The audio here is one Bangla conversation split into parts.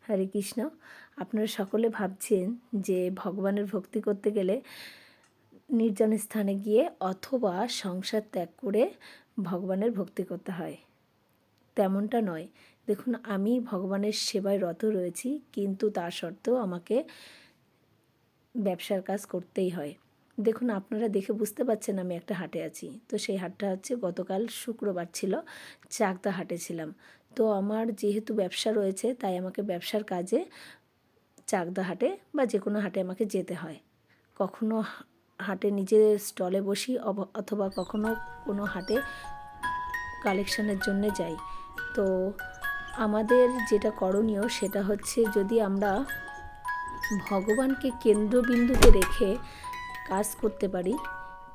হরে কৃষ্ণ। আপনারা সকলে ভাবছেন যে ভগবানের ভক্তি করতে গেলে নির্জন স্থানে গিয়ে অথবা সংসার ত্যাগ করে ভগবানের ভক্তি করতে হয়। তেমনটা নয়। দেখুন, আমি ভগবানের সেবায় রত রয়েছি, কিন্তু তা সত্ত্বেও আমাকে ব্যবসার কাজ করতেই হয়। দেখুন, আপনারা দেখে বুঝতে পারছেন আমি একটা হাটে আছি। তো সেই হাটটা হচ্ছে গতকাল শুক্রবার ছিল, চাকদা হাটে ছিলাম। তো আমার যেহেতু ব্যবসা রয়েছে, তাই আমাকে ব্যবসার কাজে চাকদা হাটে বা যে কোনো হাটে আমাকে যেতে হয়। কখনো হাটে নিজের স্টলে বসি, অথবা কখনো কোনো হাটে কালেকশনের জন্যে যাই। তো আমাদের যেটা করণীয় সেটা হচ্ছে, যদি আমরা ভগবানকে কেন্দ্রবিন্দুতে রেখে কাজ করতে পারি,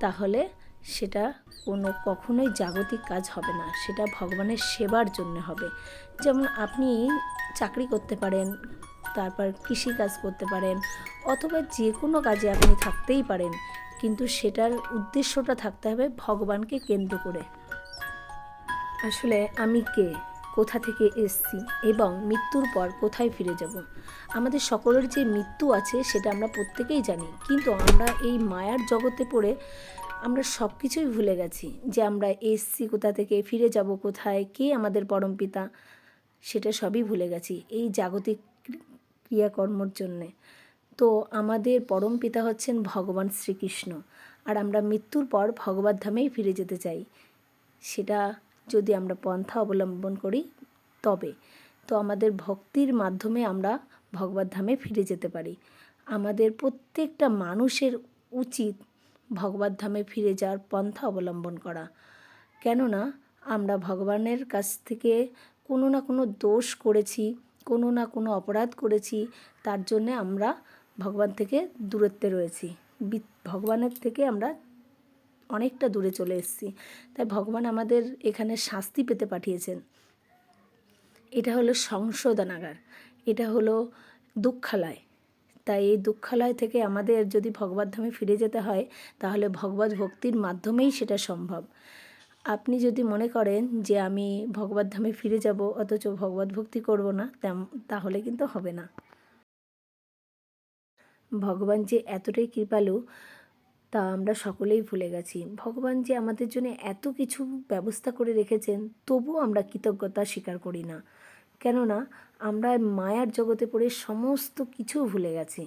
তাহলে সেটা কখনোই জাগতিক কাজ হবে না, সেটা ভগবানের সেবার জন্য হবে। যেমন আপনি চাকরি করতে পারেন, তারপর কৃষিকাজ করতে পারেন, অথবা যে কোনো কাজে আপনি থাকতেই পারেন, কিন্তু সেটার উদ্দেশ্যটা থাকতে হবে ভগবানকে কেন্দ্র করে। আসলে আমি কে, কোথা থেকে এসেছি এবং মৃত্যুর পর কোথায় ফিরে যাব। আমাদের সকলের যে মৃত্যু আছে সেটা আমরা প্রত্যেকেই জানি, কিন্তু আমরা এই মায়ার জগতে পড়ে আমরা সব কিছুই ভুলে গেছি, যে আমরা এসেছি কোথা থেকে, ফিরে যাব কোথায়, কে আমাদের পরমপিতা, সেটা সবই ভুলে গেছি এই জাগতিক ক্রিয়াকর্মর জন্যে। তো আমাদের পরমপিতা হচ্ছেন ভগবান শ্রীকৃষ্ণ, আর আমরা মৃত্যুর পর ভগবত ধামেই ফিরে যেতে চাই। সেটা যদি আমরা পন্থা অবলম্বন করি তবে তো আমাদের ভক্তির মাধ্যমে আমরা ভগবত ধামে ফিরে যেতে পারি। আমাদের প্রত্যেকটা মানুষের উচিত ভগবত ধামে ফিরে যাওয়ার পন্থা অবলম্বন করা। কেননা আমরা ভগবানের কাছ থেকে কোনো না কোনো দোষ করেছি, কোনো না কোনো অপরাধ করেছি, তার জন্যে আমরা ভগবান থেকে দূরত্বে রয়েছি। ভগবানের থেকে আমরা অনেকটা দূরে চলে এসেছি। তাই ভগবান আমাদের এখানে শাস্তি পেতে পাঠিয়েছেন। এটা হলো সংশোধনাগার, এটা হলো দুঃখালয়। তাই এই দুঃখালয় থেকে আমাদের যদি ভগবত ধামে ফিরে যেতে হয়, তাহলে ভগবত ভক্তির মাধ্যমেই সেটা সম্ভব। আপনি যদি মনে করেন যে আমি ভগবত ধামে ফিরে যাব অথচ ভগবত ভক্তি করব না, তাহলে কিন্তু হবে না। ভগবান যে এতটাই কৃপালু তা আমরা সকলেই ভুলে গেছি। ভগবান যে আমাদের জন্য এত কিছু ব্যবস্থা করে রেখেছেন, তবুও আমরা কৃতজ্ঞতা স্বীকার করি না। কেননা আমরা মায়ার জগতে পড়ে সমস্ত কিছু ভুলে গেছি।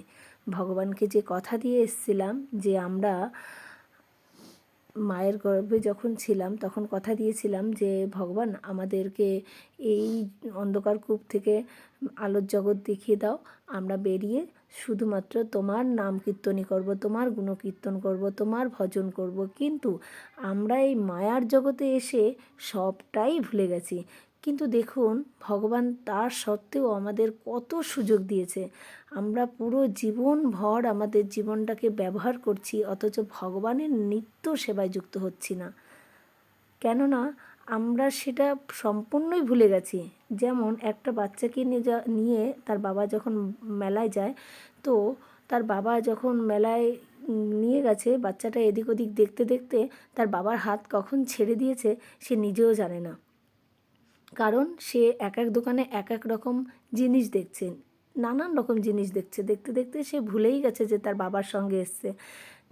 ভগবানকে যে কথা দিয়ে এসেছিলাম, যে আমরা মায়ের গর্ভে যখন ছিলাম তখন কথা দিয়েছিলাম যে ভগবান আমাদেরকে এই অন্ধকার কূপ থেকে আলোর জগৎ দেখিয়ে দাও, আমরা বেরিয়ে শুধুমাত্র তোমার নাম কীর্তনই করব, তোমার গুণকীর্তন করব, তোমার ভজন করব। কিন্তু আমরা এই মায়ার জগতে এসে সবটাই ভুলে গেছি। কিন্তু দেখুন, ভগবান তার সত্ত্বেও আমাদের কত সুযোগ দিয়েছে। আমরা পুরো জীবনভর আমাদের জীবনটাকে ব্যবহার করছি, অথচ ভগবানের নিত্য সেবায় যুক্ত হচ্ছি না। কেননা আমরা সেটা সম্পূর্ণই ভুলে গেছি। যেমন একটা বাচ্চাকে নিয়ে তার বাবা যখন মেলায় যায়, তো তার বাবা যখন মেলায় নিয়ে গেছে, বাচ্চাটা এদিক ওদিক দেখতে দেখতে তার বাবার হাত কখন ছেড়ে দিয়েছে সে নিজেও জানে না। কারণ সে এক এক দোকানে এক এক রকম জিনিস দেখছে, নানান রকম জিনিস দেখছে, দেখতে দেখতে সে ভুলেই গেছে যে তার বাবার সঙ্গে এসছে।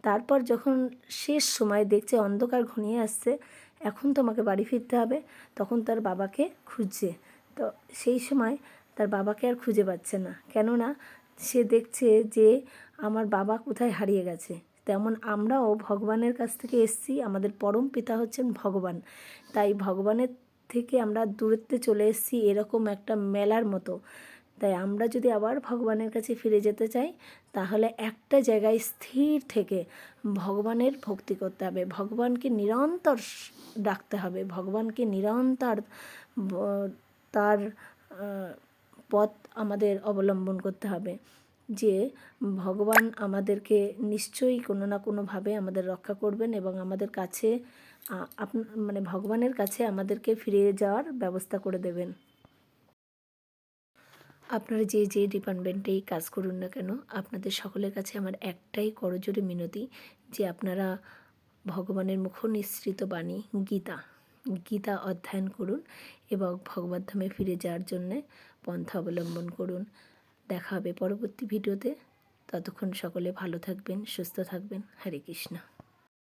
তারপর যখন শেষ সময় দেখছে অন্ধকার ঘনিয়ে আসছে, এখন তোমাকে বাড়ি ফিরতে হবে, তখন তার বাবাকে খুঁজছে। তো সেই সময় তার বাবাকে আর খুঁজে পাচ্ছে না, কেননা সে দেখছে যে আমার বাবা কোথায় হারিয়ে গেছে। তেমন আমরাও ভগবানের কাছ থেকে এসেছি, আমাদের পরম পিতা হচ্ছেন ভগবান। তাই ভগবানের থেকে আমরা দূরত্বে চলে এসেছি এরকম একটা মেলার মতো। তাই আমরা যদি আবার ভগবানের কাছে ফিরে যেতে চাই, তাহলে একটা জায়গায় স্থির থেকে ভগবানের ভক্তি করতে হবে, ভগবানকে নিরন্তর ডাকতে হবে, ভগবানকে নিরন্তর তার পথ আমাদের অবলম্বন করতে হবে, যে ভগবান আমাদেরকে নিশ্চয়ই কোনো না কোনোভাবে আমাদের রক্ষা করবেন এবং আমাদের কাছে ভগবানের কাছে আমাদেরকে ফিরে যাওয়ার ব্যবস্থা করে দেবেন। আপনারা যে যে ডিপার্টমেন্টেই কাজ করুন না কেন, আপনাদের সকলের কাছে আমার একটাই করজোড়ে মিনতি, যে আপনারা ভগবানের মুখনিসৃত বাণী গীতা অধ্যয়ন করুন এবং ভগবত ধামে ফিরে যাওয়ার জন্যে পন্থা অবলম্বন করুন। দেখা হবে পরবর্তী ভিডিওতে। ততক্ষণ সকলে ভালো থাকবেন, সুস্থ থাকবেন। হরে কৃষ্ণ।